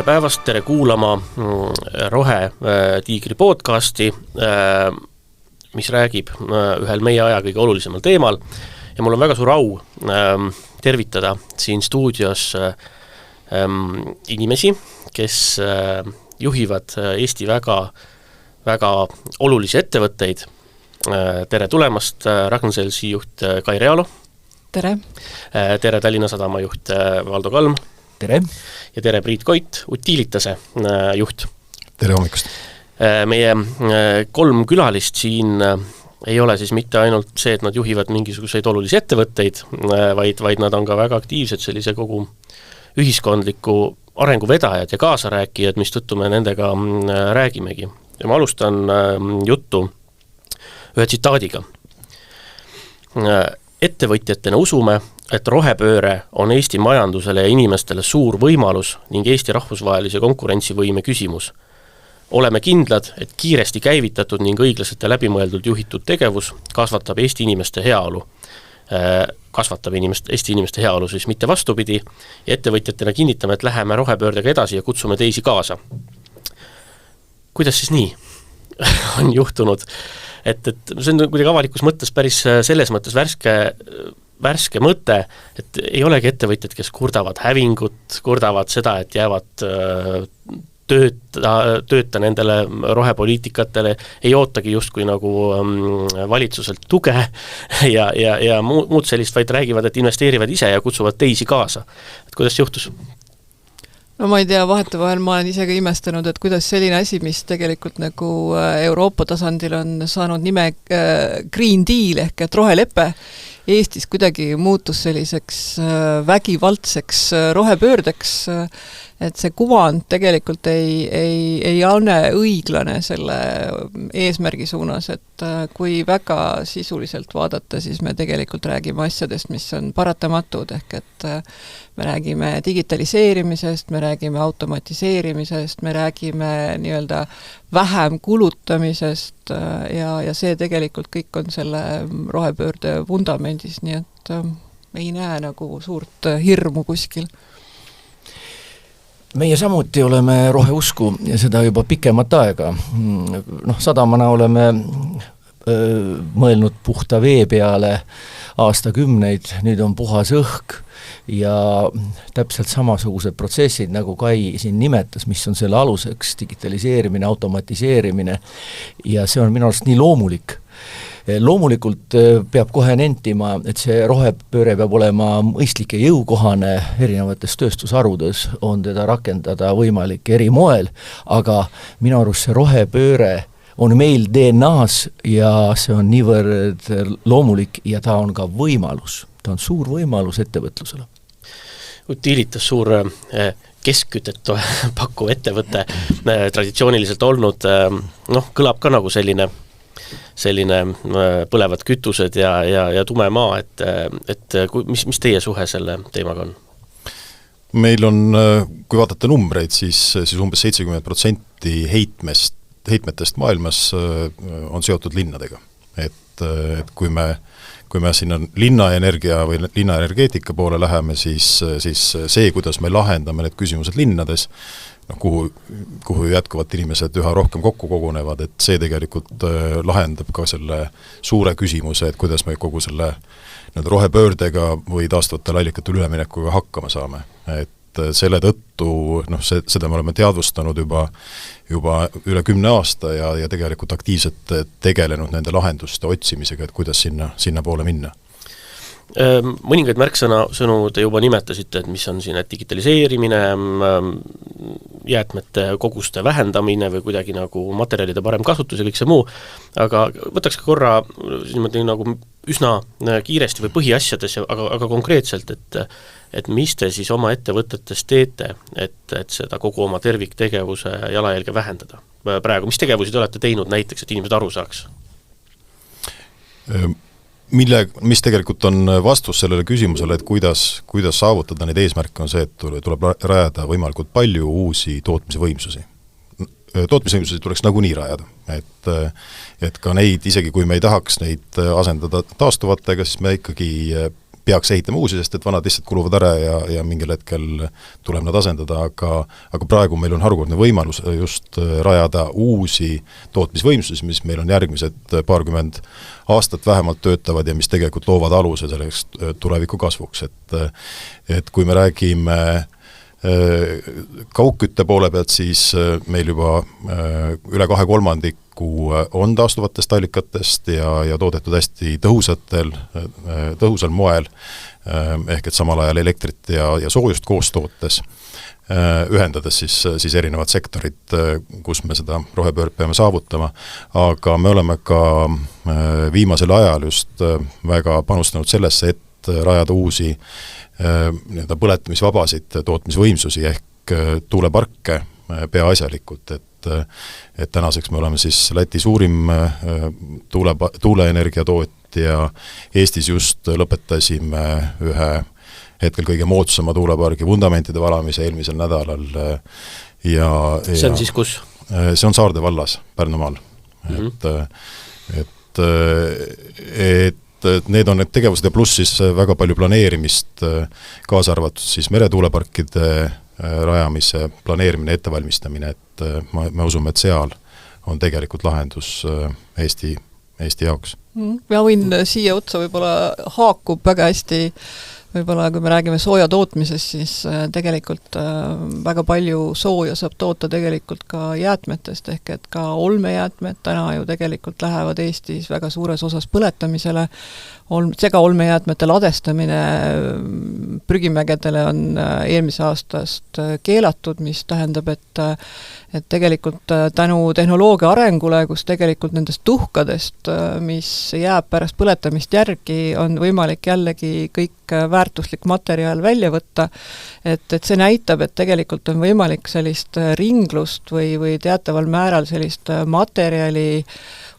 tere päevast, tere kuulama Rohetiigri podcasti, mis räägib ühel meie aja kõige olulisemal teemal. Ja mul on väga suur au tervitada siin stuudios inimesi, kes juhivad Eesti väga olulisi ettevõtteid. Tere tulemast, Ragn-Sellsi juht Kai Realo. Tere. Tere Tallinna Sadama juht Valdo Kalm. Tere. Ja tere Priit Koit, Utilitase juht. Tere hommikust. Meie 3 külalist siin ei ole siis mitte ainult see, et nad juhivad mingisuguseid olulisi ettevõtteid, vaid nad on ka väga aktiivsed sellise kogu ühiskondliku arenguvedajad ja kaasarääkijad, mistõttu me nendega räägimegi. Ja ma alustan juttu ühe tsitaadiga. Ettevõtjatena usume, et rohepööre on Eesti majandusele ja inimestele suur võimalus ning Eesti rahvusvahelise konkurentsivõime küsimus. Oleme kindlad, et kiiresti käivitatud ning õiglaselt ja läbimõeldult juhitud tegevus kasvatab Eesti inimeste heaolu. Eesti inimeste heaolu siis mitte vastupidi ja ettevõtjatena kinnitame, et läheme rohepöördega edasi ja kutsume teisi kaasa. Kuidas siis nii on juhtunud? Et see on kuidagi avalikus mõttes päris selles mõttes värske mõte, et ei olegi ettevõtjad, kes kurdavad hävingut, kurdavad seda, et jäävad tööta nendele rohepoliitikatele, ei ootagi justkui nagu valitsuselt tuge ja muud sellist, vaid räägivad, et investeerivad ise ja kutsuvad teisi kaasa. Et kuidas juhtus? No ma ei tea, vahetevahel ma olen ise ka imestanud, et kuidas selline asi, mis tegelikult nagu Euroopa tasandil on saanud nime Green Deal ehk et rohelepe, Eestis kuidagi muutus selliseks vägivaldseks rohepöördeks, et see kuvand tegelikult ei ole õiglane selle eesmärgi suunas, et kui väga sisuliselt vaadata, siis me tegelikult räägime asjadest, mis on paratamatud, ehk et me räägime digitaliseerimisest, me räägime automatiseerimisest, me räägime nii-öelda vähem kulutamisest ja see tegelikult kõik on selle rohepöörde vundamendis, nii et ei näe nagu suurt hirmu kuskil. Meie samuti oleme roheusku ja seda juba pikemat aega. Sadamana oleme mõelnud puhta vee peale aastakümneid, nüüd on puhas õhk ja täpselt samasugused protsessid, nagu Kai siin nimetas, mis on selle aluseks, digitaliseerimine, automatiseerimine ja see on minu arust nii loomulik. Loomulikult peab kohe nentima, et see rohepööre peab olema mõistlik ja jõukohane erinevates tööstusharudes, on teda rakendada võimalik eri moel, aga minu arust see rohepööre on meil DNA-s ja see on niivõrd loomulik ja ta on ka võimalus. Ta on suur võimalus ettevõtlusele. Utilitas suur keskkütet pakkuv ettevõte traditsiooniliselt olnud, kõlab ka nagu selline põlevad kütused ja tume maa, et mis teie suhe selle teemaga on? Meil on, kui vaadata numbreid, siis umbes 70% heitmetest maailmas on seotud linnadega. Et kui me sinna linnaenergia või linnaenergeetika poole läheme, siis see, kuidas me lahendame need küsimused linnades, kuhu jätkuvalt inimesed üha rohkem kokku kogunevad, et see tegelikult lahendab ka selle suure küsimuse, et kuidas me kogu selle rohepöördega või taastuvatele allikatele üleminekuga hakkama saame. Et selle tõttu, seda me oleme teadvustanud juba üle 10 aasta ja tegelikult aktiivselt tegelenud nende lahenduste otsimisega, et kuidas sinna poole minna. Mõningaid märksõnu te juba nimetasite, et mis on siin digitaliseerimine, jäätmete koguste vähendamine või kuidagi nagu materjalide parem kasutus ja kõik see muu, aga võtaks ka korra nagu üsna kiiresti või põhiasjades, aga konkreetselt, et mis te siis oma ettevõtetes teete, et seda kogu oma terviktegevuse jalajälge vähendada? Praegu, mis tegevusi te olete teinud näiteks, et inimesed aru saaks? Mis tegelikult on vastus sellele küsimusele, et kuidas saavutada neid eesmärke, on see, et tuleb rajada võimalikult palju uusi tootmise võimsusi. Tootmisvõimsusi tuleks nagunii rajada, et ka neid, isegi kui me ei tahaks neid asendada taastuvatega, siis me ikkagi peaks ehitama uusi, sest et vanad lihtsalt kuluvad ära ja mingil hetkel tuleb nad asendada, aga praegu meil on harukordne võimalus just rajada uusi tootmisvõimsusi, mis meil on järgmised paarkümmend aastat vähemalt töötavad ja mis tegelikult loovad aluse selleks tuleviku kasvuks, et kui me räägime kaugkütte poole pealt, siis meil juba üle 2/3 on taastuvatest allikatest ja toodetud hästi tõhusal moel, ehk et samal ajal elektrit ja soojust koos tootes, ühendades siis erinevad sektorid, kus me seda rohepööret peame saavutama, aga me oleme ka viimasel ajal just väga panustanud sellesse, et rajada uusi nii-öelda põletamisvabasid tootmisvõimsusi ehk tuuleparke peaasjalikult, et tänaseks me oleme siis Läti suurim tuuleenergia tootja, Eestis just lõpetasime ühe hetkel kõige moodsama tuulepargi vundamentide valamise eelmisel nädalal see on siis kus? See on Saarde vallas, Pärnumaal. Et need on need tegevused ja pluss siis väga palju planeerimist, kaasa arvatud siis meretuuleparkide rajamise, planeerimine, ettevalmistamine, et me usume, et seal on tegelikult lahendus Eesti jaoks. Ma võin siia otsa võib-olla haakub väga hästi, võib-olla kui me räägime sooja tootmisest, siis tegelikult väga palju sooja saab toota tegelikult ka jäätmetest, ehk et ka olmejäätmed täna ju tegelikult lähevad Eestis väga suures osas põletamisele, segaolmejäätmete ladestamine prügimägedele on eelmise aastast keelatud, mis tähendab, et tegelikult tänu tehnoloogia arengule, kus tegelikult nendest tuhkadest, mis jääb pärast põletamist järgi, on võimalik jällegi kõik väärtuslik materjal välja võtta, et see näitab, et tegelikult on võimalik sellist ringlust või teataval määral sellist materjali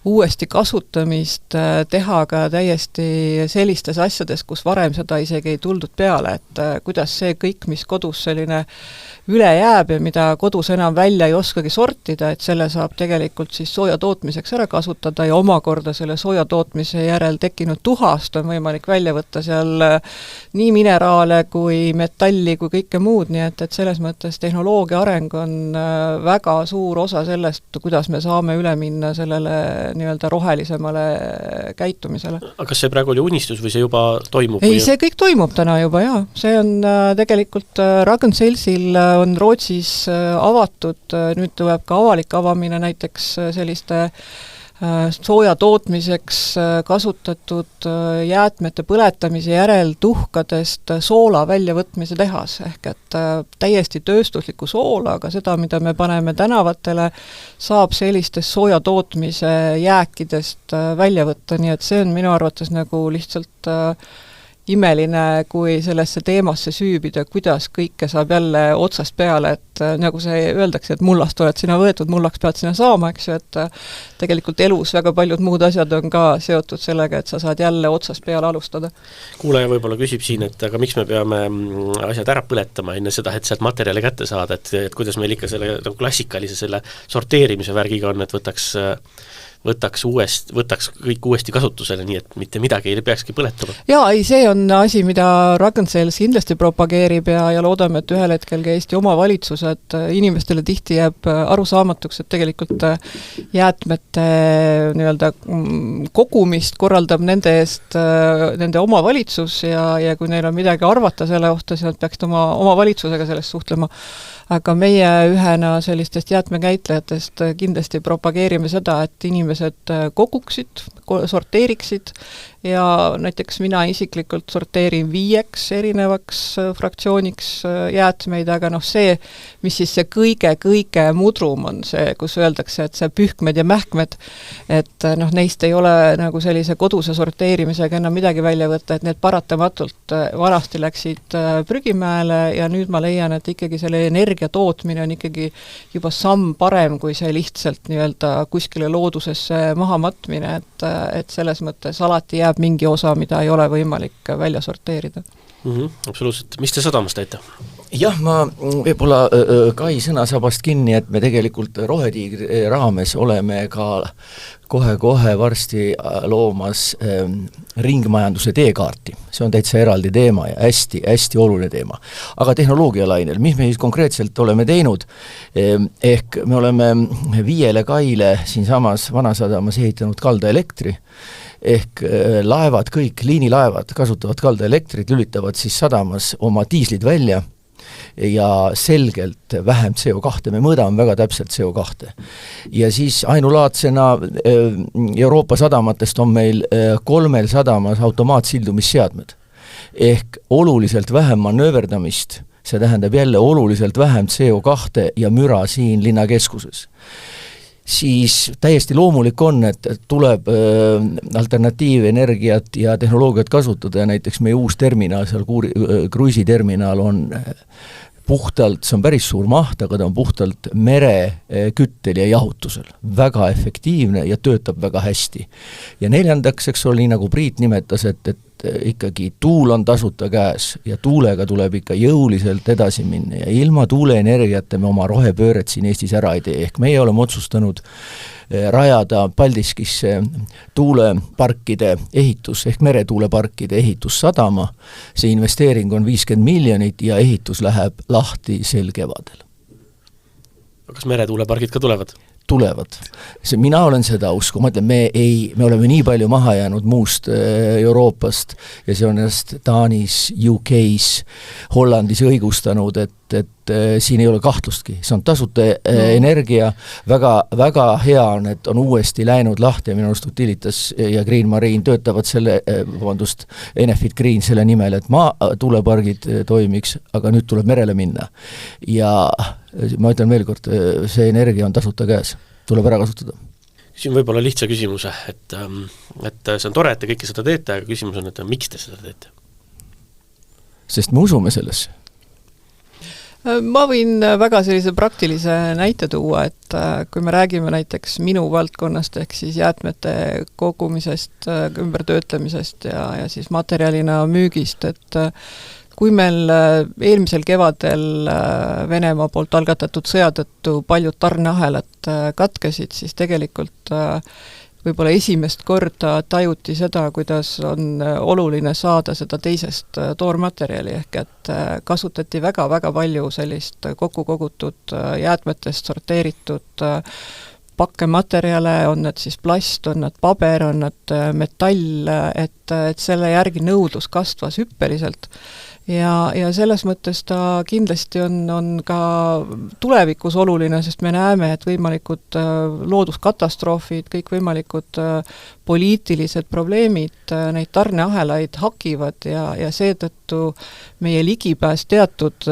uuesti kasutamist teha ka täiesti sellistes asjades, kus varem seda isegi ei tuldud peale, et kuidas see kõik, mis kodus selline üle jääb ja mida kodus enam välja ei oskagi sortida, et selle saab tegelikult siis sooja tootmiseks ära kasutada ja omakorda selle sooja tootmise järel tekkinud tuhast on võimalik välja võtta seal nii mineraale kui metalli kui kõike muud, nii et selles mõttes tehnoloogia areng on väga suur osa sellest, kuidas me saame üle minna sellele nii-öelda rohelisemale käitumisele. Aga kas see praegu oli unistus või see juba toimub? Ei, see kõik toimub täna juba, jaa. See on tegelikult Ragn-Sellsil on Rootsis avatud, nüüd tuleb ka avalik avamine näiteks selliste sooja tootmiseks kasutatud jäätmete põletamise järel tuhkadest soola väljavõtmise tehas, ehk et täiesti tööstuslikku soola, aga seda, mida me paneme tänavatele, saab sellistest sooja tootmise jääkidest välja võtta, nii et see on minu arvates nagu lihtsalt imeline, kui sellesse teemasse süübida, kuidas kõike saab jälle otsast peale, et nagu see öeldakse, et mullast oled sina võetud, mullaks pead sina saama, eks ju, et tegelikult elus väga paljud muud asjad on ka seotud sellega, et sa saad jälle otsast peale alustada. Kuulaja võib-olla küsib siin, et aga miks me peame asjad ära põletama enne seda, et sealt materjali kätte saada, et kuidas meil ikka selle nagu klassikalise selle sorteerimise värgiga on, et võtaks kõik uuesti kasutusele, nii et mitte midagi ei peakski põletama. Jaa, ei, see on asi, mida Ragn-Sells kindlasti propageerib ja loodame, et ühel hetkel ka Eesti omavalitsused inimestele tihti jääb arusaamatuks, et tegelikult jäätmete nii-öelda kogumist korraldab nende eest nende omavalitsus ja kui neil on midagi arvata selle kohta, siis nad peaksid oma omavalitsusega sellest suhtlema. Aga meie ühena sellistest jäätmekäitlejatest kindlasti propageerime seda, et inimesed koguksid, sorteeriksid ja näiteks mina isiklikult sorteerin 5 erinevaks fraktsiooniks jäätmeid, aga see, mis siis see kõige mudrum on see, kus öeldakse, et see pühkmed ja mähkmed, et neist ei ole nagu sellise koduse sorteerimisega enam midagi välja võtta, et need paratamatult vanasti läksid prügimäele ja nüüd ma leian, et ikkagi selle energia tootmine on ikkagi juba samm parem, kui see lihtsalt nii-öelda kuskile loodusesse maha matmine, et selles mõttes alati jääb mingi osa, mida ei ole võimalik välja sorteerida. Absoluutselt. Mis te sadamas teete? Jah, ma võib-olla Kai sõnasabast kinni, et me tegelikult Rohetiigri raames oleme ka kohe-kohe varsti loomas ringmajanduse teekaarti. See on täitsa eraldi teema ja hästi oluline teema. Aga tehnoloogialainel, mis me siis konkreetselt oleme teinud, ehk me oleme 5 kaile siinsamas Vanasadamas ehitanud kaldaelektri, ehk laevad, kõik liinilaevad kasutavad kaldaelektrit, lülitavad siis sadamas oma diislid välja ja selgelt vähem CO2, me mõõdame väga täpselt CO2. Ja siis ainulaadsena Euroopa sadamatest on meil 3 sadamas automaatsildumisseadmed. Ehk oluliselt vähem manööverdamist, see tähendab jälle oluliselt vähem CO2 ja müra siin linnakeskuses. Siis täiesti loomulik on, et tuleb alternatiivenergiat ja tehnoloogiat kasutada ja näiteks meie uus terminal, seal kruiisiterminal on puhtalt, see on päris suur maht, aga ta on puhtalt mereküttel ja jahutusel. Väga efektiivne ja töötab väga hästi. Ja 4, eks oli, nagu Priit nimetas, et ikkagi tuul on tasuta käes ja tuulega tuleb ikka jõuliselt edasi minna ja ilma tuuleenergiate me oma rohepööret siin Eestis ära ei tee. Ehk meie oleme otsustanud rajada Paldiskisse tuuleparkide ehitus ehk meretuuleparkide ehitus sadama. See investeering on 50 miljonit ja ehitus läheb lahti sel kevadel. Kas meretuulepargid ka tulevad? Tulevad. Mina olen seda usku, ma ütlen, me oleme nii palju maha jäänud muust Euroopast ja see on ennast Taanis, UK's, Hollandis õigustanud, et siin ei ole kahtlustki. See on tasuta energia, väga hea on, et on uuesti läinud lahti ja minu arust Utilitas ja Green Marine töötavad Enefit Green selle nimel, et tuulepargid toimiks, aga nüüd tuleb merele minna. Ja ma ütlen veel kord, see energia on tasuta käes, tuleb ära kasutada. Küsin võib-olla lihtsa küsimuse, et see on tore, et te kõike seda teete, aga küsimus on, et miks te seda teete? Sest me usume sellesse. Ma võin väga sellise praktilise näite tuua, et kui me räägime näiteks minu valdkonnast ehk siis jäätmete kogumisest, ümbertöötlemisest ja siis materjalina müügist, et kui meil eelmisel kevadel Venemaa poolt algatatud sõja tõttu paljud tarneahelad katkesid, siis tegelikult võib-olla esimest korda tajuti seda, kuidas on oluline saada seda teisest toormaterjali, ehk et kasutati väga palju sellist kokku kogutud jäätmetest sorteeritud pakkematerjale, on need siis plast, on need paber, on need metall, et selle järgi nõudlus kasvas hüppeliselt. Ja selles mõttes ta kindlasti on ka tulevikus oluline, sest me näeme, et võimalikud looduskatastroofid, kõik võimalikud poliitilised probleemid, neid tarneahelaid hakivad ja seetõttu meie ligipääs teatud,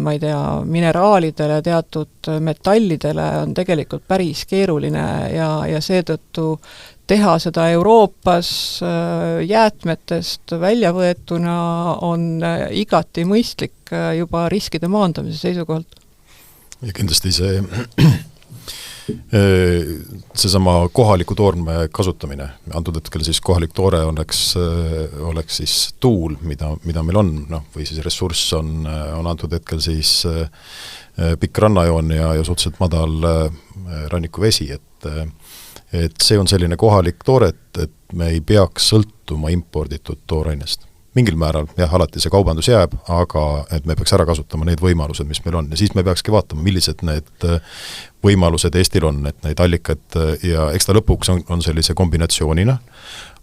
ma ei tea, mineraalidele, teatud metallidele on tegelikult päris keeruline ja seetõttu teha seda Euroopas jäätmetest välja võetuna on igati mõistlik juba riskide maandamise seisukohalt. Ja kindlasti seesama kohaliku toorme kasutamine, antud hetkel siis kohalik toore oleks siis tuul, mida meil on, või siis ressurss on antud hetkel siis pikk rannajoon ja suhteliselt madal rannikuvesi, et see on selline kohalik tooret, et me ei peaks sõltuma imporditud toorainest. Mingil määral, jah, alati see kaubandus jääb, aga et me peaks ära kasutama need võimalused, mis meil on. Ja siis me peakski vaatama, millised need võimalused Eestil on, et neid allikad ja eks ta lõpuks on sellise kombinatsioonina,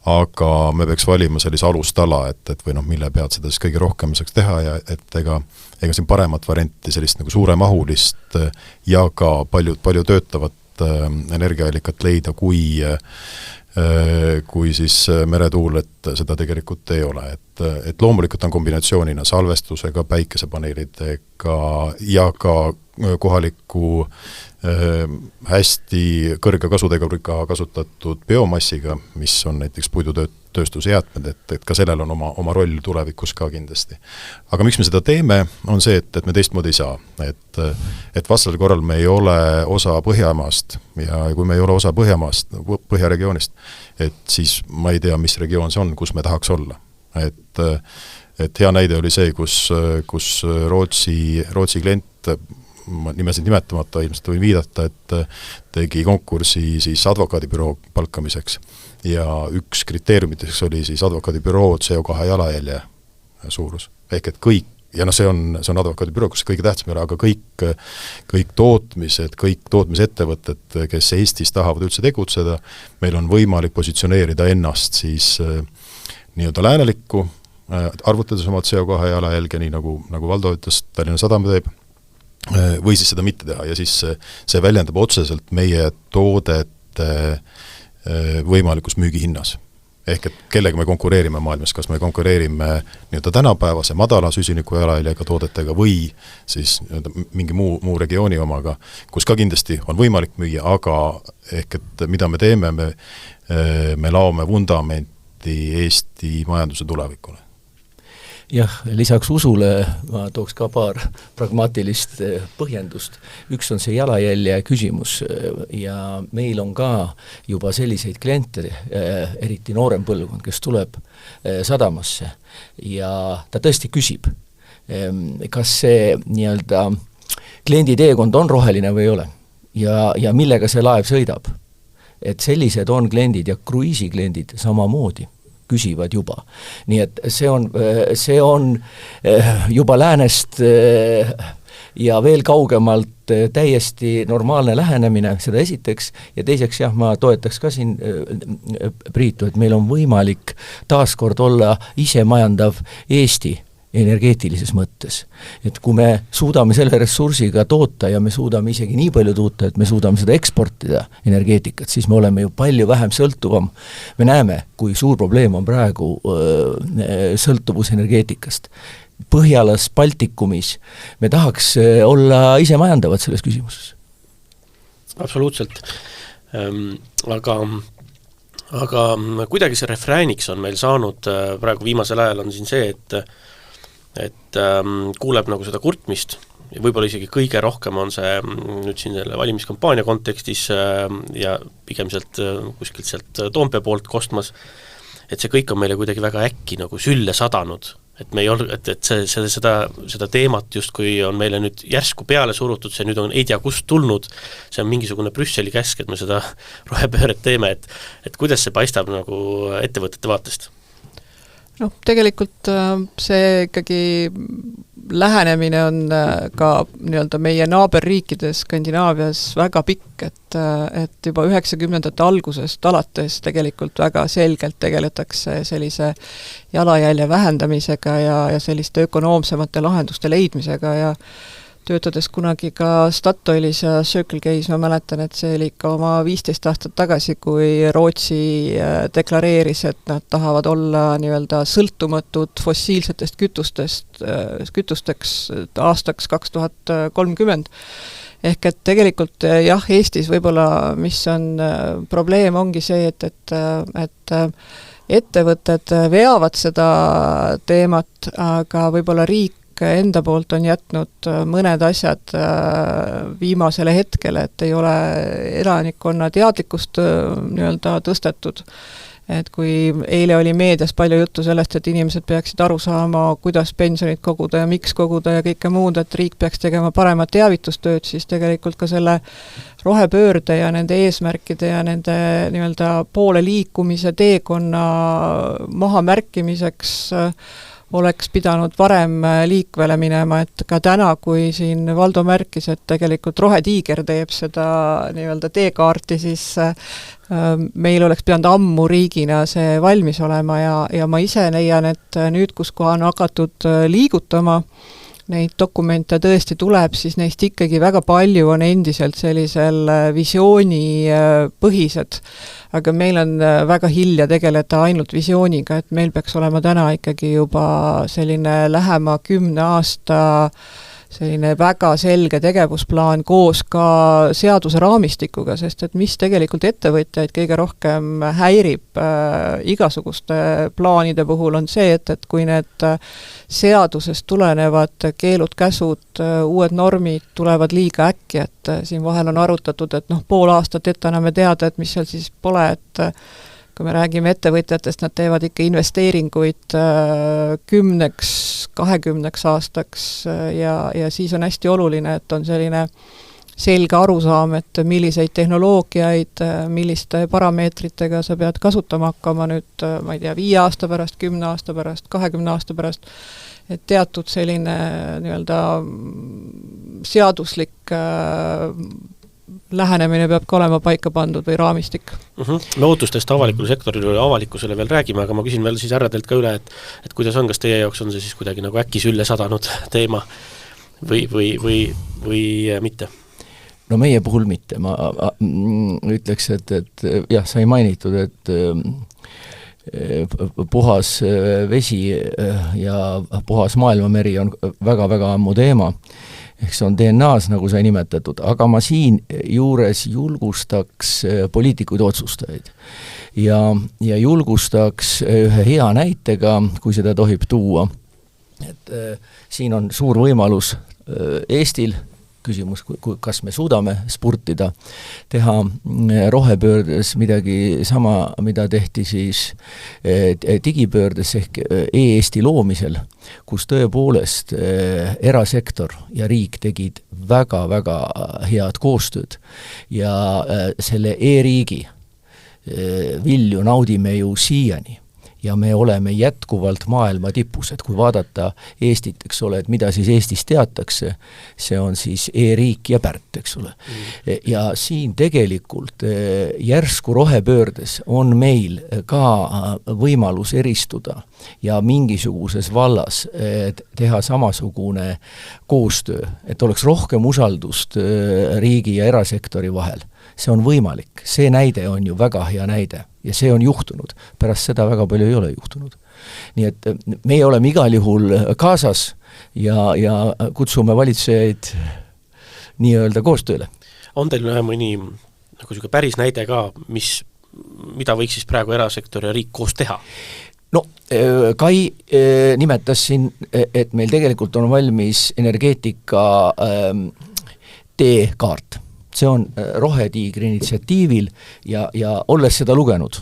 aga me peaks valima sellise alustala, et või mille pealt seda siis kõige rohkem saaks teha ja et ega siin paremat varianti sellist nagu suuremahulist ja ka palju töötavat energiaallikat leida, kui siis meretuul, et seda tegelikult ei ole. Et loomulikult on kombinatsioonina salvestusega, päikesepaneelidega ja ka kohaliku hästi kõrge kasuteguriga kasutatud biomassiga, mis on näiteks puidutööstuse jäätmed, et ka sellel on oma roll tulevikus ka kindlasti. Aga miks me seda teeme, on see, et me teistmoodi ei saa. Et vastasel korral me ei ole osa Põhjamaast ja kui me ei ole osa Põhjamaast, Põhjaregioonist, et siis ma ei tea, mis regioon see on, kus me tahaks olla. et hea näide oli see, kus Rootsi klient, ma nimesid nimetamata, ilmselt võin viidata, et tegi konkursi siis advokaadibüroo palkamiseks ja üks kriteeriumiteks oli siis advokaadibüroo CO2 jalajälje suurus. Ehk et kõik, ja see on advokaadibüroo, kus kõige tähtsam ei ole, aga kõik tootmisettevõtted, kes Eestis tahavad üldse tegutseda, meil on võimalik positsioneerida ennast siis nii-öelda läänelikku, arvutades oma CO2 jalajälge, nii nagu Valdo ütles, Tallinna Sadam teeb, või siis seda mitte teha ja siis see väljendab otseselt meie toodete võimalikus müügihinnas. Ehk et kellega me konkureerime maailmas, kas me konkureerime nii-öelda tänapäevase madala süsiniku jalajäljega toodetega või siis mingi muu regiooni omaga, kus ka kindlasti on võimalik müüa, aga ehk et mida me teeme, me laome vundamenti Eesti majanduse tulevikule. Jah, lisaks usule ma tooks ka paar pragmaatilist põhjendust. Üks on see jalajälje küsimus ja meil on ka juba selliseid kliente, eriti noorem põlvkond, kes tuleb sadamasse ja ta tõesti küsib, kas see nii-öelda kliendi teekond on roheline või ei ole ja millega see laev sõidab. Et sellised on kliendid ja kruiisikliendid samamoodi küsivad juba. Nii et see on juba läänest ja veel kaugemalt täiesti normaalne lähenemine, seda esiteks, ja teiseks jah, ma toetaks ka siin Priitu, et meil on võimalik taaskord olla ise majandav Eesti energeetilises mõttes. Et kui me suudame selle ressursiga toota ja me suudame isegi nii palju toota, et me suudame seda eksportida energeetikat, siis me oleme ju palju vähem sõltuvam. Me näeme, kui suur probleem on praegu sõltuvus energeetikast. Põhjalas, Baltikumis me tahaks olla ise majandavad selles küsimuses. Absoluutselt. Aga kuidagi see refrääniks on meil saanud praegu viimasel ajal on siin see, et kuuleb nagu seda kurtmist ja võib-olla isegi kõige rohkem on see nüüd siin selle valimiskampaania kontekstis ja pigem kuskilt sealt Toompea poolt kostmas, et see kõik on meile kuidagi väga äkki nagu sülle sadanud, et me ei ole, et seda teemat justkui on meile nüüd järsku peale surutud, see nüüd on ei tea kust tulnud, see on mingisugune Brüsseli käsk, et me seda rohepööret teeme, et kuidas see paistab nagu ettevõtete vaatest? Tegelikult see ikkagi lähenemine on ka nii-öelda meie naaberriikides Skandinaavias väga pikk, et juba 90ndate algusest alates tegelikult väga selgelt tegeletakse sellise jalajälje vähendamisega ja selliste ökonoomsemate lahenduste leidmisega ja töötades kunagi ka Statoilis ja Circle K's, ma mäletan, et see oli ikka oma 15 aastat tagasi, kui Rootsi deklareeris, et nad tahavad olla nii-öelda sõltumatud fossiilsetest kütusteks aastaks 2030. Ehk et tegelikult jah, Eestis võib-olla, mis on probleem, ongi see, et ettevõtted veavad seda teemat, aga võib-olla riik enda poolt on jätnud mõned asjad viimasele hetkele, et ei ole elanikkonna teadlikkust nii-öelda tõstetud. Et kui eile oli meedias palju juttu sellest, et inimesed peaksid aru saama, kuidas pensionit koguda ja miks koguda ja kõike muud, et riik peaks tegema paremat teavitustööd, siis tegelikult ka selle rohepöörde ja nende eesmärkide ja nende nii-öelda poole liikumise teekonna mahamärkimiseks oleks pidanud varem liikvele minema, et ka täna, kui siin Valdo märkis, et tegelikult Rohetiiger teeb seda nii-öelda teekaarti, siis meil oleks pidanud ammu riigina see valmis olema ja ma ise leian, et nüüd, kus koha on hakatud liigutama, neid dokumente tõesti tuleb, siis neist ikkagi väga palju on endiselt sellisel visiooni põhised. Aga meil on väga hilja tegeleda ainult visiooniga, et meil peaks olema täna ikkagi juba selline lähema 10 aasta selline väga selge tegevusplaan koos ka seaduse raamistikuga, sest et mis tegelikult ettevõtjaid kõige rohkem häirib igasuguste plaanide puhul on see, et kui need seadusest tulenevad keelud, käsud, uued normid tulevad liiga äkki, et siin vahel on arutatud, et pool aastat ette anname teada, et mis seal siis pole, et kui me räägime ettevõtjatest, nad teevad ikka investeeringuid 10-20 aastaks ja siis on hästi oluline, et on selline selge arusaam, et milliseid tehnoloogiaid, milliste parameetritega sa pead kasutama hakkama nüüd, ma ei tea, 5 aasta pärast, 10 aasta pärast, 20 aasta pärast, et teatud selline nii-öelda seaduslik lähenemine peab ka olema paika pandud või raamistik. Me ootustest avalikule sektorile ja avalikkusele veel räägime, aga ma küsin veel siis härradelt ka üle, et kuidas on, kas teie jaoks on see siis kuidagi nagu äkki sülle sadanud teema või mitte? No meie puhul mitte, ma ütleks, et jah, sai mainitud, et puhas vesi ja puhas maailmameri on väga-väga ammu teema, ehk see on DNA-s, nagu sai nimetatud, aga ma siin juures julgustaks poliitikuid otsustajaid ja julgustaks ühe hea näitega, kui seda tohib tuua, et siin on suur võimalus Eestil, küsimus, kas me suudame spurtida, teha rohepöördes midagi sama, mida tehti siis digipöördes ehk e-Eesti loomisel, kus tõepoolest erasektor ja riik tegid väga-väga head koostööd ja selle e-riigi vilju naudime ju siiani. Ja me oleme jätkuvalt maailma tipus, et kui vaadata Eestit, eks ole, et mida siis Eestis teatakse, see on siis e-riik ja Pärt, eks ole. Ja siin tegelikult järsku rohepöördes on meil ka võimalus eristuda ja mingisuguses vallas teha samasugune koostöö, et oleks rohkem usaldust riigi ja erasektori vahel. See on võimalik, see näide on ju väga hea näide ja see on juhtunud, pärast seda väga palju ei ole juhtunud. Nii et meie oleme igal juhul kaasas ja kutsume valitsejaid nii-öelda koostööle. On teil mõni nagu päris näide ka, mida võiks siis praegu erasektor ja riik koos teha? No, Kai nimetas siin, et meil tegelikult on valmis energeetika teekaart. See on Rohetiigri initsiatiivil ja olles seda lugenud,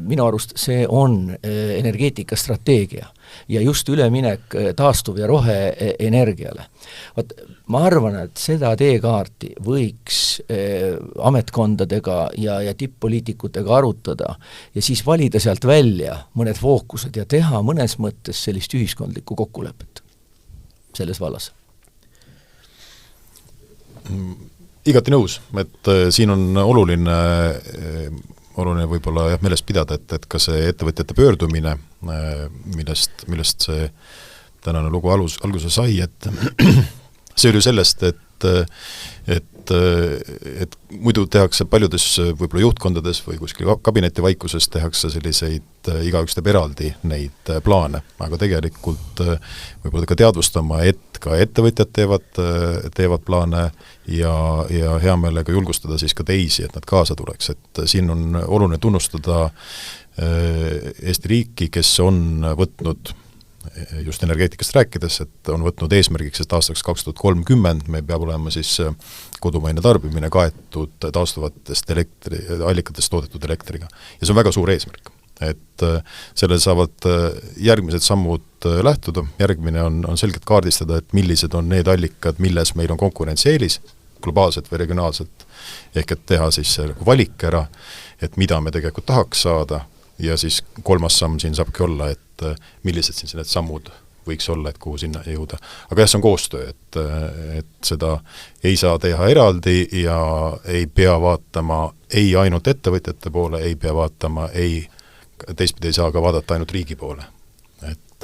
minu arust see on energeetikastrateegia ja just üleminek taastuv- ja roheenergiale. Ma arvan, et seda teekaarti võiks ametkondadega ja tipp-poliitikutega arutada ja siis valida sealt välja mõned fookused ja teha mõnes mõttes sellist ühiskondlikku kokkulepet selles vallas. Igati nõus, et siin on oluline võib-olla meelest pidada, et ka see ettevõtjate pöördumine, millest see tänane lugu alguse sai, et see oli sellest, et muidu tehakse paljudes võib-olla juhtkondades või kuskil kabineti vaikuses tehakse selliseid, igaüks teeb eraldi neid plaane, aga tegelikult võib-olla ka teadvustama, et ka ettevõtjad teevad plaane ja hea meelega julgustada siis ka teisi, et nad kaasa tuleks, et siin on oluline tunnustada Eesti riiki, kes on võtnud just energeetikast rääkides, et on võtnud eesmärgiks, et aastaks 2030 me peab olema siis kodumaine tarbimine kaetud taastuvatest allikatest toodetud elektriga. Ja see on väga suur eesmärk. Et sellel saavad järgmised sammud lähtuda, järgmine on selgelt kaardistada, et millised on need allikad, milles meil on konkurentsieelis, globaalselt või regionaalselt, ehk et teha siis valik ära, et mida me tegelikult tahaks saada, ja siis kolmas samm siin saabki olla, et millised siis need sammud võiks olla, et kuhu sinna jõuda. Aga jah, see on koostöö, et seda ei saa teha eraldi ja ei pea vaatama ei ainult ettevõtjate poole, ei pea vaatama, teistpidi ei saa ka vaadata ainult riigi poole. Et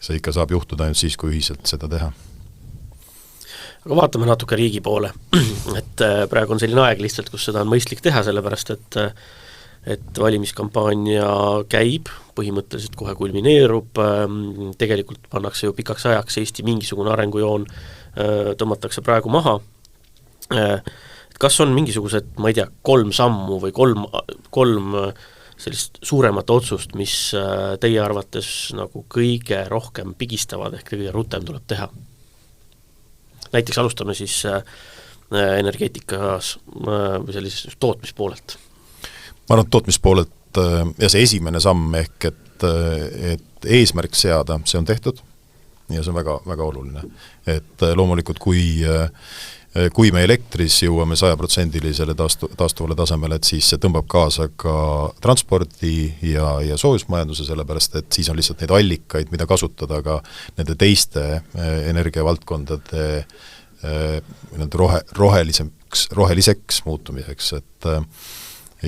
see ikka saab juhtuda ainult siis, kui ühiselt seda teha. Aga vaatame natuke riigi poole, et praegu on selline aeg lihtsalt, kus seda on mõistlik teha, sellepärast et valimiskampaania käib, põhimõtteliselt kohe kulmineerub, tegelikult pannakse ju pikaks ajaks Eesti mingisugune arengujoon, tõmmatakse praegu maha. Kas on mingisugused, ma ei tea, 3 sammu või 3 sellist suuremat otsust, mis teie arvates nagu kõige rohkem pigistavad ehk kõige rutem tuleb teha? Näiteks alustame siis energeetikas või sellises tootmispoolelt. ma arvan, et tootmispoolelt ja see esimene samm ehk, et eesmärk seada, see on tehtud ja see on väga, väga oluline. Et loomulikult, kui me elektris jõuame 100%-lisele taastuvale tasemele, et siis see tõmbab kaasa ka transpordi ja soojusmajanduse, sellepärast et siis on lihtsalt neid allikaid, mida kasutada ka nende teiste energiavaldkondade roheliseks muutumiseks, et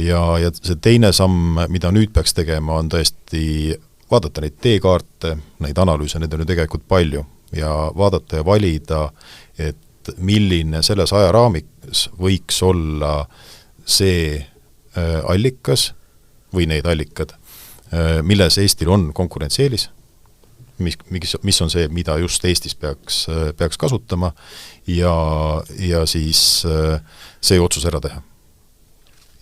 ja see teine samm, mida nüüd peaks tegema, on tõesti vaadata neid teekaarte, neid analüüse, neid on ju tegelikult palju, ja vaadata ja valida, et milline selles ajaraamiks võiks olla see allikas või neid allikad, milles Eestil on konkurentsieelis, mis on see, mida just Eestis peaks kasutama ja siis see otsus ära teha.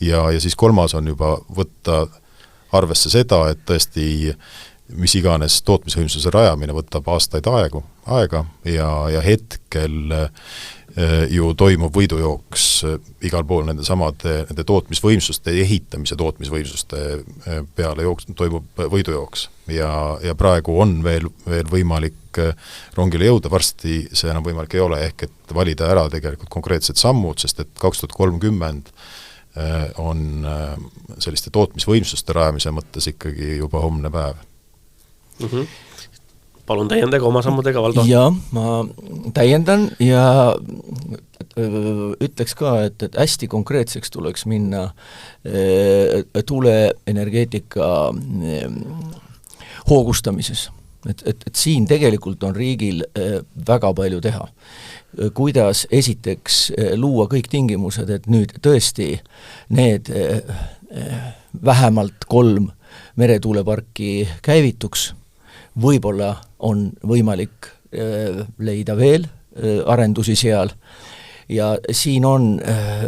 Ja siis kolmas on juba võtta arvesse seda, et tõesti mis iganes tootmisvõimsuse rajamine võtab aastaid aega ja hetkel ju toimub võidujooks igal pool nende tootmisvõimsuste ehitamise tootmisvõimsuste peale toimub võidujooks ja praegu on veel võimalik rongile jõuda, varsti see enam võimalik ei ole, ehk et valida ära tegelikult konkreetsed sammud, sest et 2030 on selliste tootmisvõimsuste rajamise mõttes ikkagi juba homne päev. Palun täiendage oma sammudega, Valdo. Ja ma täiendan ja ütleks ka, et hästi konkreetseks tuleks minna tuuleenergeetika hoogustamises. Et siin tegelikult on riigil väga palju teha. Kuidas esiteks luua kõik tingimused, et nüüd tõesti need vähemalt 3 meretuuleparki käivituks, võib-olla on võimalik leida veel arendusi seal ja siin on,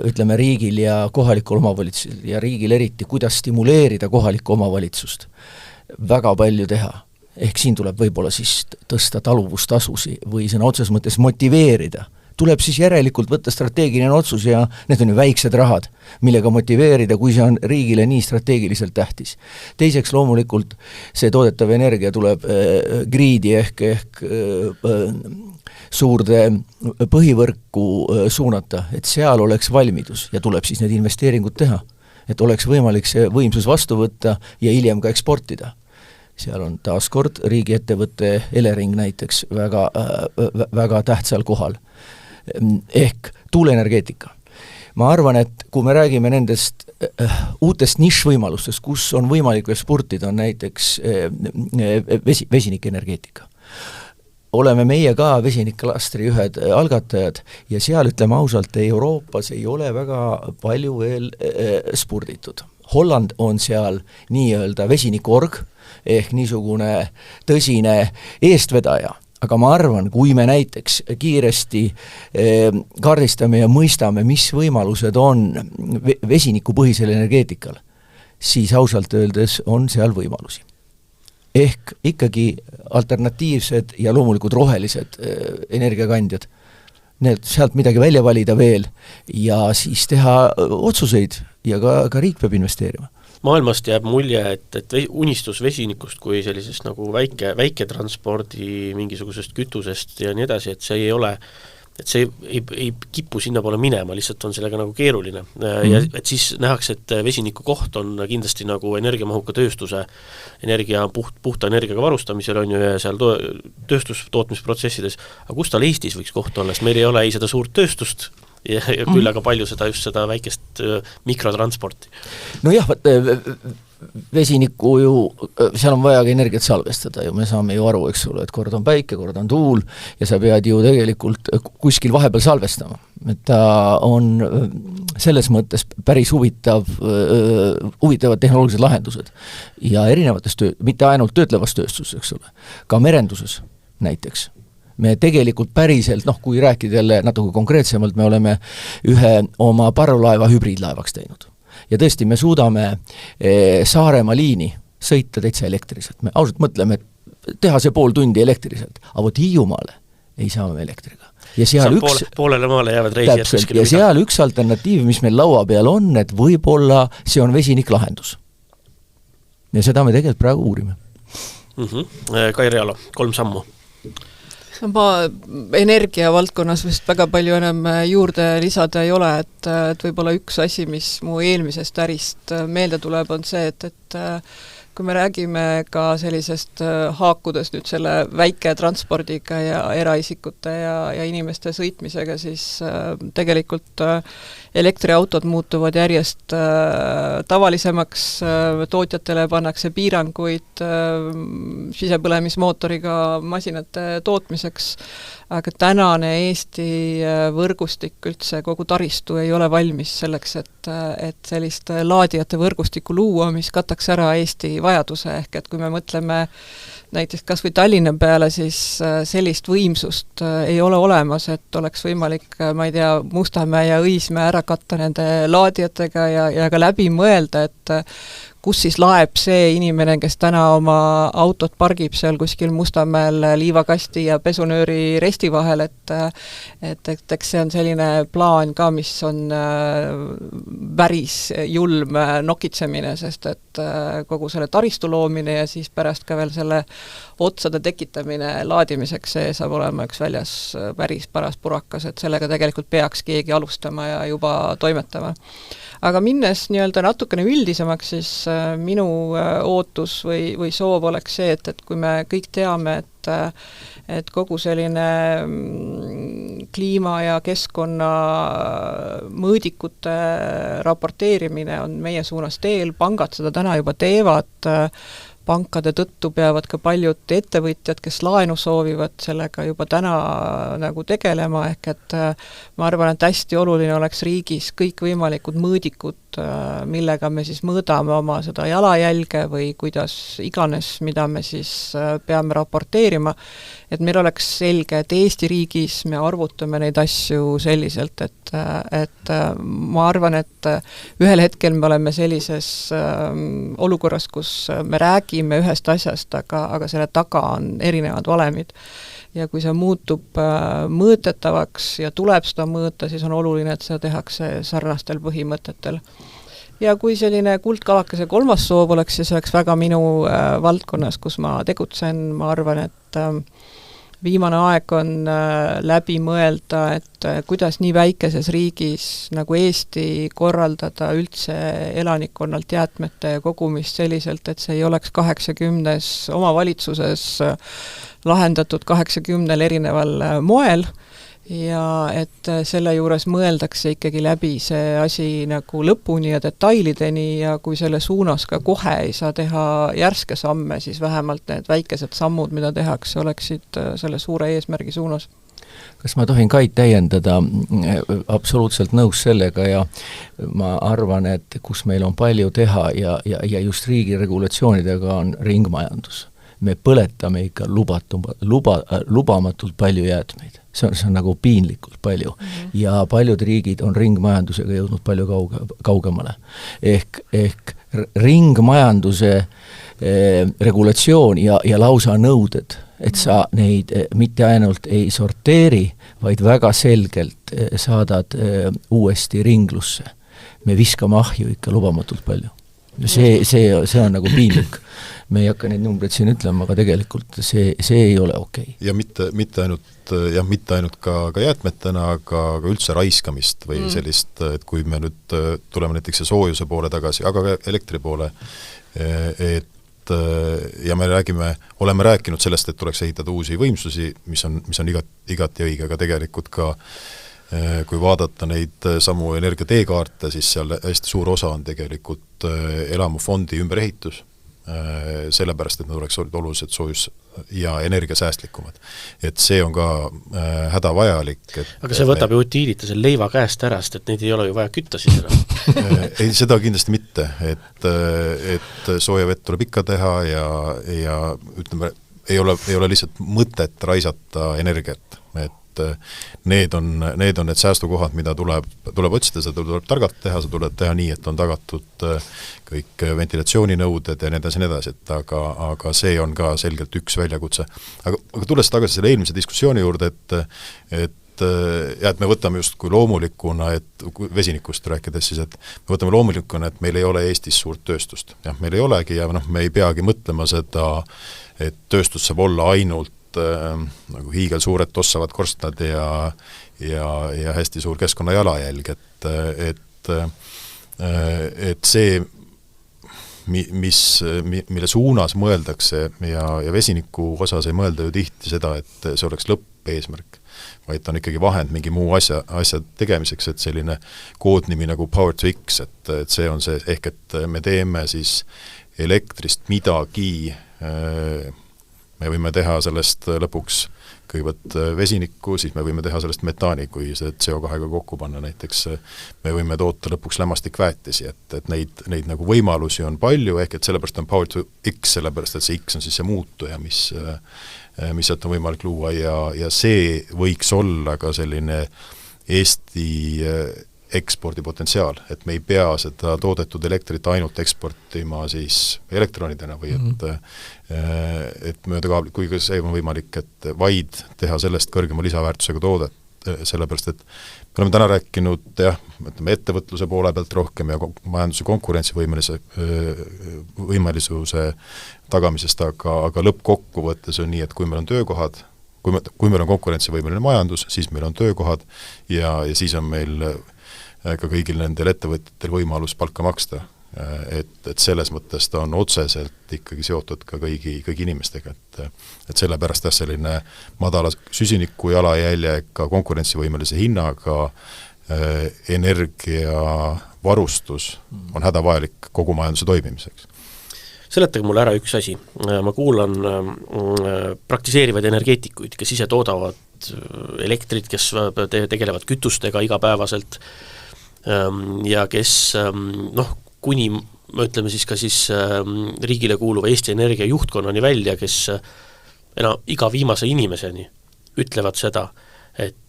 ütleme, riigil ja kohalikul omavalitsusel ja riigil eriti, kuidas stimuleerida kohalikku omavalitsust. Väga palju teha. Ehk siin tuleb võib-olla siis tõsta taluvustasusi või sõna otses mõttes motiveerida. Tuleb siis järelikult võtta strateegiline otsus ja need on ju väiksed rahad, millega motiveerida, kui see on riigile nii strateegiliselt tähtis. Teiseks loomulikult see toodetav energia tuleb griidi ehk suurde põhivõrku suunata, et seal oleks valmidus ja tuleb siis need investeeringud teha, et oleks võimalik see võimsus vastu võtta ja hiljem ka eksportida. Seal on taaskord riigiettevõtte Elering näiteks väga tähtsal kohal. Ehk tuuleenergeetika. Ma arvan, et kui me räägime nendest uutest nišvõimalustest, kus on võimalik veel spurtida, on näiteks vesinikenergeetika. Oleme meie ka vesiniklastri ühed algatajad ja seal, ütleme ausalt, Euroopas ei ole väga palju veel spurditud. Holland on seal nii-öelda vesinikorg ehk niisugune tõsine eestvedaja. Aga ma arvan, kui me näiteks kiiresti kaardistame ja mõistame, mis võimalused on vesinikupõhisel energeetikal, siis ausalt öeldes on seal võimalusi. Ehk ikkagi alternatiivsed ja loomulikult rohelised energiakandjad. Need sealt midagi välja valida veel ja siis teha otsuseid ja ka riik peab investeerima. Maailmast jääb mulje, et unistus vesinikust kui sellisest nagu väike transpordi mingisugusest kütusest ja nii edasi, et see ei ole, et see ei kipu sinna poole minema, lihtsalt on sellega nagu keeruline. Ja et siis nähakse, et vesiniku koht on kindlasti nagu energiamahuka tööstuse puhta energiaga varustamisel on ju ja seal tööstustootmisprotsessides, aga kus tal Eestis võiks koht olla, sest meil ei ole ei seda suurt tööstust ja küll aga palju just seda väikest mikrotransporti. No jah, vesiniku ju, seal on vaja ka energiat salvestada ju, me saame ju aru, eks ole, et kord on päike, kord on tuul ja sa pead ju tegelikult kuskil vahepeal salvestama. Et ta on selles mõttes päris huvitavad tehnoloogilised lahendused ja erinevates mitte ainult töötlevas tööstuses, eks ole, ka merenduses näiteks. Me tegelikult päriselt, kui rääkida jälle natuke konkreetsemalt, me oleme ühe oma parvlaeva hübriidlaevaks teinud. Ja tõesti, me suudame Saaremaa liini sõita täitsa elektriliselt. Me ausalt mõtleme, et teha see pool tundi elektriliselt. Aga võt Hiiumaale ei saa me elektriga. Ja seal poolele maale jäävad reisijad täpselt, ja seal üks alternatiiv, mis meil laua peal on, et võib-olla see on vesiniklahendus. Ja seda me tegelikult praegu uurime. Kai Realo, 3 sammu. Ma energia valdkonnas vist väga palju enam juurde lisada ei ole, et võib-olla üks asi, mis mu eelmisest ärist meelde tuleb, on see, et kui me räägime ka sellisest haakudes nüüd selle väike transpordiga ja eraisikute ja inimeste sõitmisega, siis tegelikult elektriautod muutuvad järjest tavalisemaks, tootjatele pannakse piiranguid sisepõlemismootoriga masinate tootmiseks, aga tänane Eesti võrgustik üldse, kogu taristu ei ole valmis selleks, et sellist laadijate võrgustikku luua, mis kataks ära Eesti vajaduse, ehk et kui me mõtleme näiteks kas või Tallinna peale, siis sellist võimsust ei ole olemas, et oleks võimalik, ma ei tea, Mustamäe ja Õismäe ära katta nende laadijatega ja ka läbi mõelda, et kus siis laeb see inimene, kes täna oma autot pargib seal kuskil Mustamäel liivakasti ja pesunööri resti vahel, et eks see on selline plaan ka, mis on päris julm nokitsemine, sest et kogu selle taristu loomine ja siis pärast ka veel selle otsade tekitamine laadimiseks, see saab olema üks väljas päris paras purakas, et sellega tegelikult peaks keegi alustama ja juba toimetama. Aga minnes nii-öelda natukene üldisemaks, siis minu ootus või soov oleks see, et kui me kõik teame, et kogu selline kliima ja keskkonna mõõdikute raporteerimine on meie suunas teel, pangad seda täna juba teevad, pankade tõttu peavad ka paljud ettevõtjad, kes laenu soovivad, sellega juba täna nagu tegelema, ehk et ma arvan, et hästi oluline oleks riigis kõikvõimalikud mõõdikud, millega me siis mõõdame oma seda jalajälge või kuidas iganes, mida me siis peame raporteerima, et meil oleks selge, et Eesti riigis me arvutame neid asju selliselt, et ma arvan, et ühel hetkel me oleme sellises olukorras, kus me räägime ühest asjast, aga selle taga on erinevad valemid. Ja kui see muutub mõõtetavaks ja tuleb seda mõõta, siis on oluline, et seda tehakse sarnastel põhimõtetel. Ja kui selline kuldkalakese 3. soov oleks, siis oleks väga minu valdkonnas, kus ma tegutsen, ma arvan, et viimane aeg on läbi mõelda, et kuidas nii väikeses riigis nagu Eesti korraldada üldse elanikkonnalt jäätmete kogumist selliselt, et see ei oleks 80 omavalitsuses lahendatud 80 erineval moel ja et selle juures mõeldakse ikkagi läbi see asi nagu lõpuni ja detailideni ja kui selle suunas ka kohe ei saa teha järske samme, siis vähemalt need väikesed sammud, mida tehakse, oleksid selle suure eesmärgi suunas. Kas ma tohin Kait täiendada? Absoluutselt nõus sellega ja ma arvan, et kus meil on palju teha ja just riigi regulatsioonidega on ringmajandus. Me põletame ikka lubamatult palju jäätmeid. See on nagu piinlikult palju. Ja paljud riigid on ringmajandusega jõudnud palju kaugemale. Ehk ringmajanduse regulatsioon ja lausa nõuded, et sa neid mitte ainult ei sorteeri, vaid väga selgelt saadad uuesti ringlusse. Me viskame ahju ikka lubamatult palju. See on nagu piinlik. Me ei hakka neid numbreid siin ütlema, aga tegelikult see ei ole okei. Ja mitte ainult ka jäätmetena, aga üldse raiskamist või sellist, et kui me nüüd tuleme näiteks soojuse poole tagasi, aga ka elektri poole, ja me oleme rääkinud sellest, et tuleks ehitada uusi võimsusi, mis on igati õige, aga tegelikult ka kui vaadata neid samu energia teekaarte, siis seal hästi suur osa on tegelikult elamufondi ümberehitus, sellepärast, et nad oleks oluliselt soojus- ja energiasäästlikumad. Et see on ka hädavajalik. Aga see võtab ju utiilita selle leiva käest ära, sest et neid ei ole ju vaja kütta siis ära. Ei, seda kindlasti mitte, et sooja vett tuleb ikka teha ja ütleme, ei ole lihtsalt mõtet raisata energiat, et et need on need säästukohad, mida tuleb otsida, seda tuleb targalt teha, seda tuleb teha nii, et on tagatud kõik ventilatsiooninõuded ja nii edasi, et aga see on ka selgelt üks väljakutse. Aga tulles tagasi selle eelmise diskussiooni juurde, et me võtame just kui loomulikuna, et vesinikust rääkides siis, et me võtame loomulikuna, et meil ei ole Eestis suurt tööstust. Jah, meil ei olegi ja me ei peagi mõtlema seda, et tööstus saab olla ainult nagu hiigelsuured tossavad korstnad ja hästi suur keskkonnajalajälg, et see, mille suunas mõeldakse ja vesiniku osas ei mõelda ju tihti seda, et see oleks lõppeesmärk, vaid on ikkagi vahend mingi muu asja tegemiseks, et selline koodnimi nagu Power to X, et see on see, ehk et me teeme siis elektrist midagi, me võime teha sellest lõpuks kõigepealt vesinikku, siis me võime teha sellest metaani, kui see CO2-ga kokku panna näiteks, me võime toota lõpuks lämmastikväetisi, et neid nagu võimalusi on palju, ehk et sellepärast on Power to X, sellepärast et see X on siis see muutuja, mis sealt on võimalik luua ja see võiks olla ka selline Eesti ekspordipotentsiaal, et me ei pea seda toodetud elektrit ainult eksportima siis elektronidena või et mööda kaablit, kuigi see on võimalik, et vaid teha sellest kõrgema lisaväärtusega toodet, sellepärast et me oleme täna rääkinud ettevõtluse poole pealt rohkem ja majanduse konkurentsivõimelisuse tagamisest, aga lõppkokkuvõttes on nii, et kui meil on töökohad, kui meil on konkurentsivõimeline majandus, siis meil on töökohad ja siis on meil ka kõigil nendel ettevõtjatel võimalus palka maksta. Et selles mõttes ta on otseselt ikkagi seotud ka kõigi inimestega, et sellepärast selline madala süsiniku jalajäljega konkurentsivõimelise hinnaga energiavarustus on hädavajalik kogu majanduse toimimiseks. Seletage mulle ära üks asi. Ma kuulan praktiseerivaid energeetikuid, kes ise toodavad elektrit, kes tegelevad kütustega igapäevaselt ja kes kuni, me ütleme siis ka riigile kuuluva Eesti Energia juhtkonnani välja, kes iga viimase inimeseni ütlevad seda, et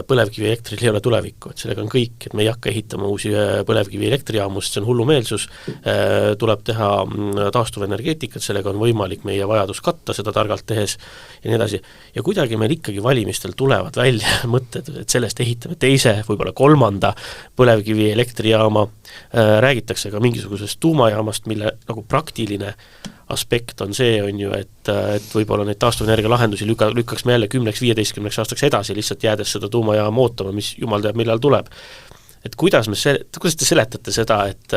põlevkivi elektril ei ole tulevikku, et sellega on kõik, et me ei hakka ehitama uusi põlevkivi elektrijaamust, see on hullumeelsus, tuleb teha taastuvenergeetikat, sellega on võimalik meie vajadus katta seda targalt tehes ja nii edasi. Ja kuidagi meil ikkagi valimistel tulevad välja mõtted, et sellest ehitame teise, võib-olla kolmanda põlevkivi elektrijaama, räägitakse ka mingisugusest tuumajaamast, mille nagu praktiline aspekt on see, et võib-olla neid taastuvenergia lahendusi lükkaks me jälle 10-15 aastaks edasi, lihtsalt jäädes seda tuumajaama ootama, mis jumal teab, millal tuleb. Et kuidas te seletate seda, et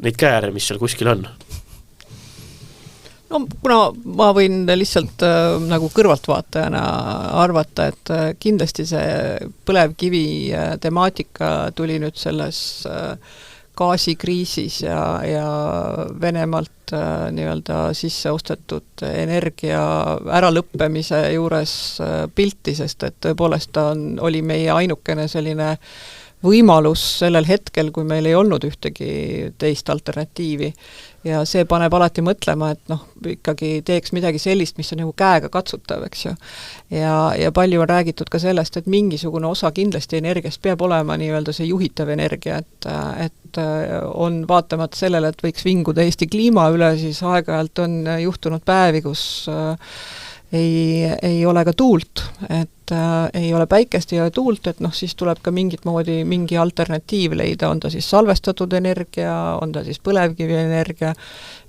neid käääre, mis seal kuskil on? No kuna ma võin lihtsalt nagu kõrvaltvaatajana arvata, et kindlasti see põlevkivi temaatika tuli nüüd selles gaasikriisis ja Venemaalt nii-öelda sisse ostetud energia äralõppemise juures pilti, sest et tõepoolest oli meie ainukene selline võimalus sellel hetkel, kui meil ei olnud ühtegi teist alternatiivi. Ja see paneb alati mõtlema, et ikkagi teeks midagi sellist, mis on nagu käega katsutav, eks ju. Ja palju on räägitud ka sellest, et mingisugune osa kindlasti energiast peab olema nii-öelda see juhitav energia, et on vaatamata sellele, et võiks vinguda Eesti kliima üle, siis aeg-ajalt on juhtunud päevi, kus ei ole ka tuult, et ei ole päikest, ei ole tuult, et siis tuleb ka mingit moodi mingi alternatiiv leida, on ta siis salvestatud energia, on ta siis põlevkivi energia,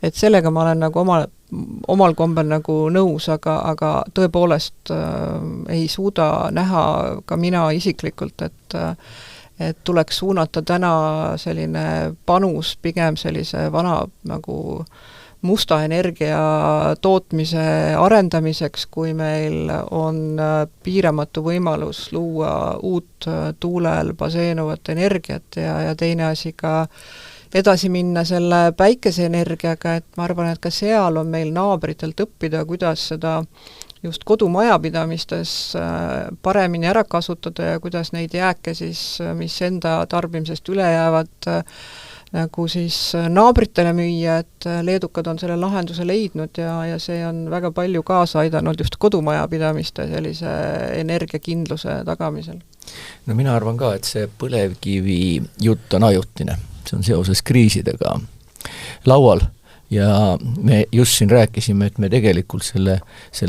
et sellega ma olen nagu omal kombel nagu nõus, aga tõepoolest ei suuda näha ka mina isiklikult, et tuleks suunata täna selline panus pigem sellise vana nagu musta energia tootmise arendamiseks, kui meil on piiramatu võimalus luua uut tuulel baseenuvat energiat ja teine asi ka edasi minna selle päikeseenergiaga, et ma arvan, et ka seal on meil naabritelt õppida, kuidas seda just kodumajapidamistes paremini ära kasutada ja kuidas neid jääke siis, mis enda tarbimisest üle jäävad, nagu siis naabritele müüa, et leedukad on selle lahenduse leidnud ja see on väga palju kaasa aidanud just kodumajapidamiste sellise energiakindluse tagamisel. No mina arvan ka, et see põlevkivi jutt on ajutine, see on seoses kriisidega laual ja me just siin rääkisime, et me tegelikult selle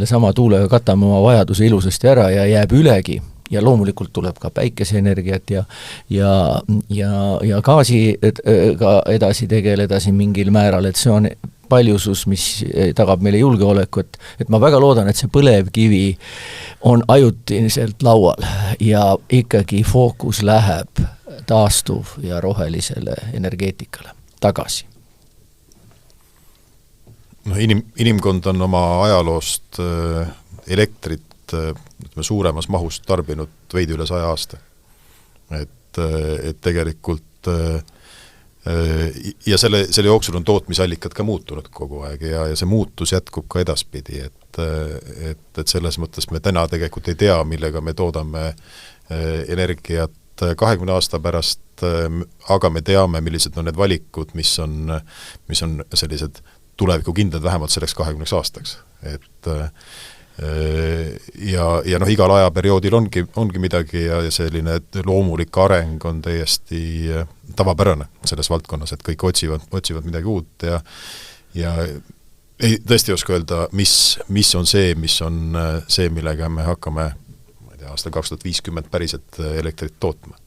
sama tuulega katame oma vajaduse ilusasti ära ja jääb ülegi. Ja loomulikult tuleb ka päikeseenergiat ja gaasiga edasi tegeleda siin mingil määral, et see on paljusus, mis tagab meile julgeoleku, et ma väga loodan, et see põlevkivi on ajutiselt laual ja ikkagi fookus läheb taastuv ja rohelisele energeetikale tagasi. No, inimkond on oma ajaloost elektrit suuremas mahus tarbinud veidi üle 100 aasta. Et tegelikult ja selle jooksul on tootmisallikad ka muutunud kogu aeg ja see muutus jätkub ka edaspidi, et selles mõttes me täna tegelikult ei tea, millega me toodame energiat 20 aasta pärast, aga me teame, millised on need valikud, mis on sellised tuleviku kindlad vähemalt selleks 20 aastaks. Et ja noh, igal ajaperioodil ongi midagi ja selline loomulik areng on täiesti tavapärane selles valdkonnas, et kõik otsivad midagi uut ja ei tõesti oska öelda, mis on see, millega me hakkame aastal 2050 päriselt elektrit tootma.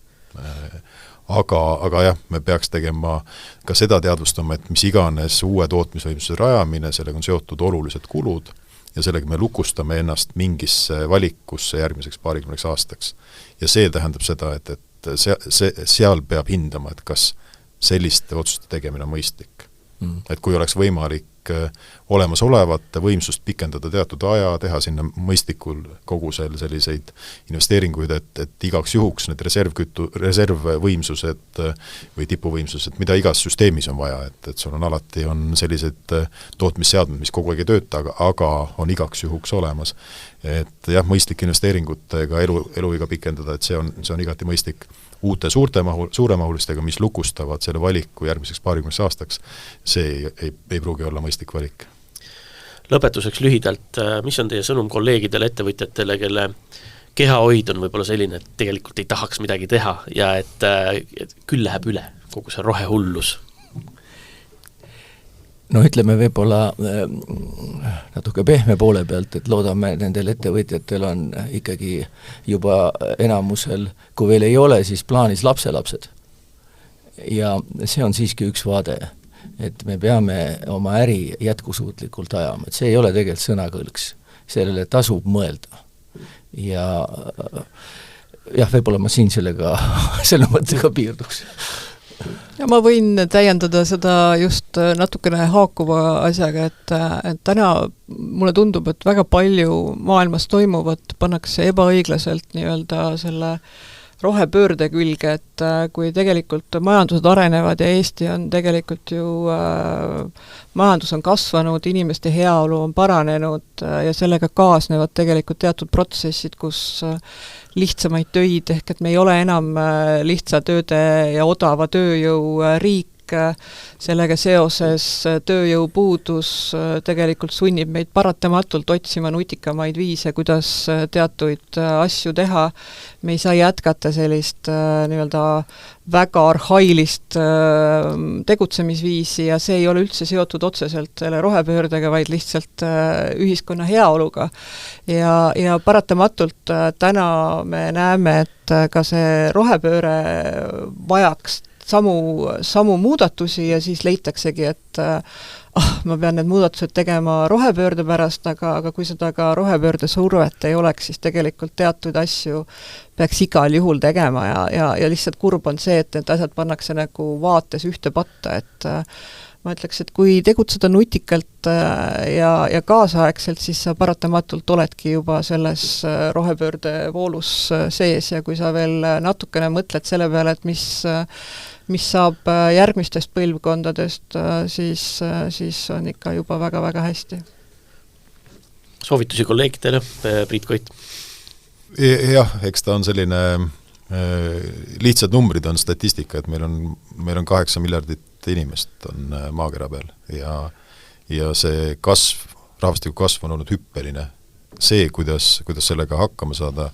Aga jah, me peaks tegema ka seda teadvustama, et mis iganes uue tootmisvõimsuse rajamine, sellega on seotud olulised kulud ja sellega me lukustame ennast mingisse valikusse järgmiseks 20 aastaks. Ja see tähendab seda, et seal peab hindama, et kas selliste otsuste tegemine on mõistlik. Et kui oleks võimalik olemasolevate võimsust pikendada teatud aja, teha sinna mõistlikul kogusel selliseid investeeringuid, et igaks juhuks need reservvõimsused või tipuvõimsused, mida igas süsteemis on vaja, et sul on alati sellised tootmisseadmed, mis kogu aeg ei tööta, aga on igaks juhuks olemas. Et jah, mõistlik investeeringutega eluiga pikendada, et see on igati mõistlik. Uute suuremahulistega, mis lukustavad selle valiku järgmiseks 20 aastaks, see ei pruugi olla mõistlik valik. Lõpetuseks lühidalt, mis on teie sõnum kolleegidele, ettevõtjatele, kelle kehahoid on võib-olla selline, et tegelikult ei tahaks midagi teha ja et küll läheb üle kogu see rohehullus? No ütleme võib-olla natuke pehme poole pealt, et loodame, nendel ettevõtjatel on ikkagi juba enamusel, kui veel ei ole, siis plaanis lapselapsed. Ja see on siiski üks vaade, et me peame oma äri jätkusuutlikult ajama, et see ei ole tegelikult sõnakõlks, sellele tasub mõelda. Ja jah, võib-olla ma siin selle mõttega piirduks. Ja ma võin täiendada seda just natukene haakuva asjaga, et täna mulle tundub, et väga palju maailmas toimuvat pannakse ebaõiglaselt nii-öelda selle rohepöörde külge, et kui tegelikult majandused arenevad ja Eesti on tegelikult ju, majandus on kasvanud, inimeste heaolu on paranenud ja sellega kaasnevad tegelikult teatud protsessid, kus lihtsamaid töid, ehk et me ei ole enam lihtsa tööde ja odava tööjõu riik, sellega seoses tööjõupuudus tegelikult sunnib meid paratamatult otsima nutikamaid viise, kuidas teatuid asju teha. Me ei saa jätkata sellist nii-öelda väga arhailist tegutsemisviisi ja see ei ole üldse seotud otseselt selle rohepöördega, vaid lihtsalt ühiskonna heaoluga. Ja paratamatult täna me näeme, et ka see rohepööre vajaks samu muudatusi ja siis leitaksegi, et ma pean need muudatused tegema rohepöörde pärast, aga kui seda ka rohepöörde survet ei oleks, siis tegelikult teatud asju peaks igal juhul tegema ja lihtsalt kurb on see, et need asjad pannakse nagu vaates ühte patta, et ma ütleks, et kui tegutseda nutikalt ja kaasaegselt, siis sa paratamatult oledki juba selles rohepöörde voolus sees ja kui sa veel natukene mõtled selle peale, et mis saab järgmistest põlvkondadest, siis on ikka juba väga-väga hästi. Soovitusi kolleegidele, Priit Koit? Jah, eks ta on selline lihtsad numbrid on statistika, et meil on 8 miljardit inimest on maakera peal ja see kasv, rahvastiku kasv on olnud hüppeline. See, kuidas sellega hakkama saada,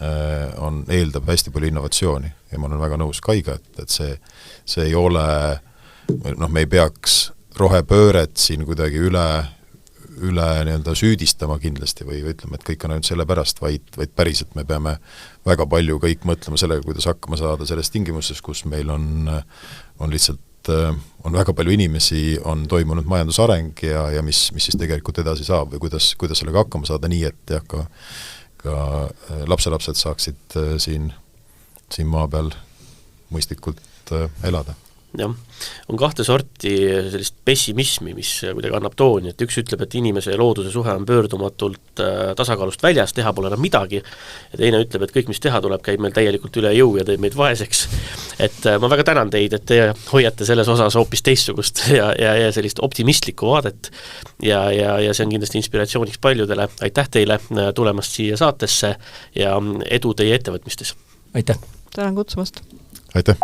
eeldab hästi palju innovatsiooni ja ma olen väga nõus Kaiga, et see ei ole, me ei peaks rohepööret siin kuidagi üle nii-öelda süüdistama kindlasti või ütleme, et kõik on ainult selle pärast, vaid päriselt me peame väga palju kõik mõtlema sellega, kuidas hakkama saada selles tingimuses, kus meil on lihtsalt on väga palju inimesi, on toimunud majandusareng ja mis siis tegelikult edasi saab või kuidas sellega hakkama saada nii, et ka lapselapsed saaksid siin maa peal mõistlikult elada. Jah, on 2 sorti sellist pessimismi, mis kuidagi annab tooni, et üks ütleb, et inimese ja looduse suhe on pöördumatult tasakaalust väljas, teha pole enam midagi, ja teine ütleb, et kõik, mis teha tuleb, käib meil täielikult üle jõu ja teeb meid vaeseks. Et ma väga tänan teid, et te hoiate selles osas hoopis teistsugust ja sellist optimistlikku vaadet ja see on kindlasti inspiratsiooniks paljudele. Aitäh teile tulemast siia saatesse ja edu teie ettevõtmistes! Aitäh! Tänan kutsumast! Aitäh!